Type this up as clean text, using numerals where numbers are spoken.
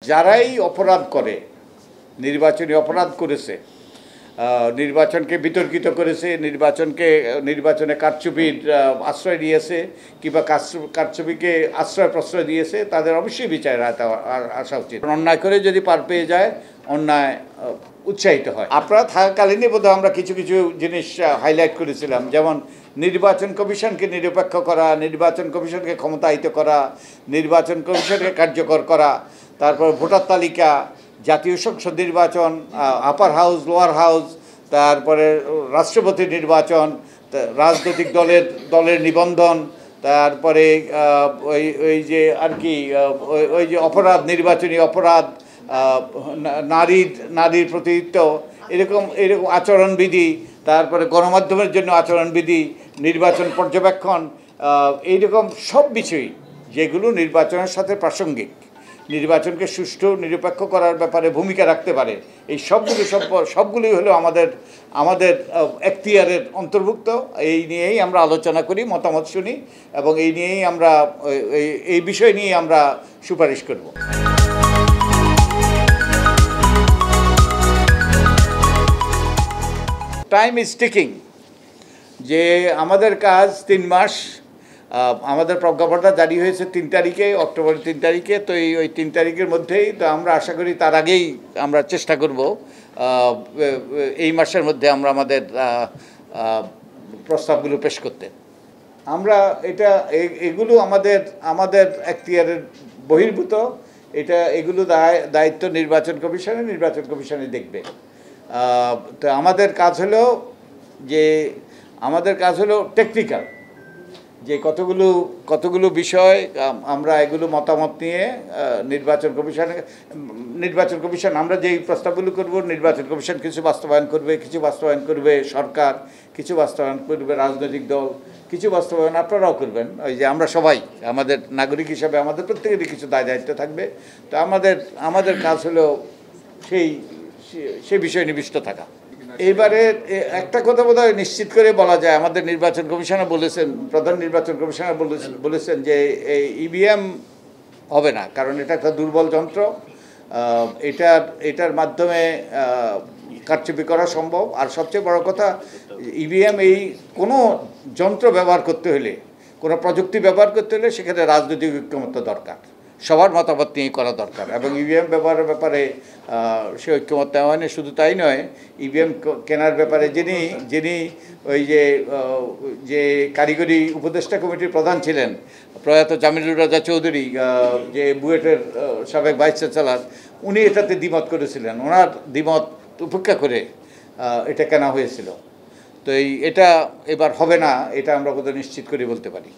যারাই অপরাধ করে, নির্বাচনী অপরাধ করেছে, নির্বাচনকে বিতর্কিত করেছে, নির্বাচনে কারচুপির আশ্রয় দিয়েছে কিংবা কারচুপিকে আশ্রয় প্রশ্রয় দিয়েছে, তাদের অবশ্যই বিচার আসা উচিত। অন্যায় করে যদি পার পেয়ে যায়, অন্যায় উৎসাহিত হয়। আপনারা থাকাকালীনই বোধহয় আমরা কিছু কিছু জিনিস হাইলাইট করেছিলাম, যেমন নির্বাচন কমিশনকে নিরপেক্ষ করা, নির্বাচন কমিশনকে ক্ষমতায়িত করা, নির্বাচন কমিশনকে কার্যকর করা, তারপর ভোটার তালিকা, জাতীয় সংসদ নির্বাচন, আপার হাউস, লোয়ার হাউস, তারপরে রাষ্ট্রপতি নির্বাচন, রাজনৈতিক দলের নিবন্ধন, তারপরে ওই যে আর কি ওই যে অপরাধ, নির্বাচনী অপরাধ, নারীর প্রতিনিধিত্ব, এরকম আচরণবিধি, তারপরে গণমাধ্যমের জন্য আচরণবিধি, নির্বাচন পর্যবেক্ষণ, এইরকম সব বিষয়ই যেগুলো নির্বাচনের সাথে প্রাসঙ্গিক, নির্বাচনকে সুষ্ঠু নিরপেক্ষ করার ব্যাপারে ভূমিকা রাখতে পারে, এই সবগুলোই হলো আমাদের এখতিয়ারের অন্তর্ভুক্ত। এই নিয়েই আমরা আলোচনা করি, মতামত শুনি, এবং এই বিষয় নিয়েই আমরা সুপারিশ করব। টাইম ইজ টিকিং, যে আমাদের কাজ 3 মাস। আমাদের প্রজ্ঞাপনটা জারি হয়েছে 3 তারিখে, অক্টোবরের 3 তারিখে। তো ওই 3 তারিখের মধ্যেই তো আমরা আশা করি তার আগেই আমরা চেষ্টা করব এই মাসের মধ্যে আমরা আমাদের প্রস্তাবগুলো পেশ করতে। এগুলো আমাদের এখতিয়ারের বহির্ভূত, এগুলো দায়িত্ব নির্বাচন কমিশনে দেখবে। তো আমাদের কাজ হলো টেকনিক্যাল, যে কতগুলো বিষয় আমরা এগুলো মতামত নিয়ে নির্বাচন কমিশন আমরা যেই প্রস্তাবগুলো করব, নির্বাচন কমিশন কিছু বাস্তবায়ন করবে সরকার, কিছু বাস্তবায়ন করবে রাজনৈতিক দল, কিছু বাস্তবায়ন আপনারাও করবেন। ওই যে আমরা সবাই আমাদের নাগরিক হিসাবে আমাদের প্রত্যেকেরই কিছু দায়িত্ব থাকবে। তো আমাদের কাজ হলো সেই বিষয়ে নিবিষ্ট থাকা। এইবারে একটা কথা বোধহয় নিশ্চিত করে বলা যায়, আমাদের নির্বাচন কমিশনার বলেছেন, প্রধান নির্বাচন কমিশনার বলেছেন যে এই ইভিএম হবে না, কারণ এটা একটা দুর্বল যন্ত্র, এটার মাধ্যমে কারচুপি করা সম্ভব। আর সবচেয়ে বড় কথা, ইভিএম কোনো যন্ত্র ব্যবহার করতে হলে, কোনো প্রযুক্তি ব্যবহার করতে হলে সেখানে রাজনৈতিক ঐক্যমত্য দরকার, সবার মতামত নিয়েই করা দরকার। এবং ইভিএম ব্যবহারের ব্যাপারে সে ঐক্যমত্য হয়নি। শুধু তাই নয়, ইভিএম কেনার ব্যাপারে যিনি ওই যে কারিগরি উপদেষ্টা কমিটির প্রধান ছিলেন, প্রয়াত জামিলুর রাজা চৌধুরী, যে বুয়েটের সাবেক ভাইস চ্যান্সেলর, উনি এটাতে দ্বিমত করেছিলেন। ওনার দ্বিমত উপেক্ষা করে এটা কেনা হয়েছিল। তো এটা এবার হবে না, এটা আমরা বোধহয় নিশ্চিত করে বলতে পারি।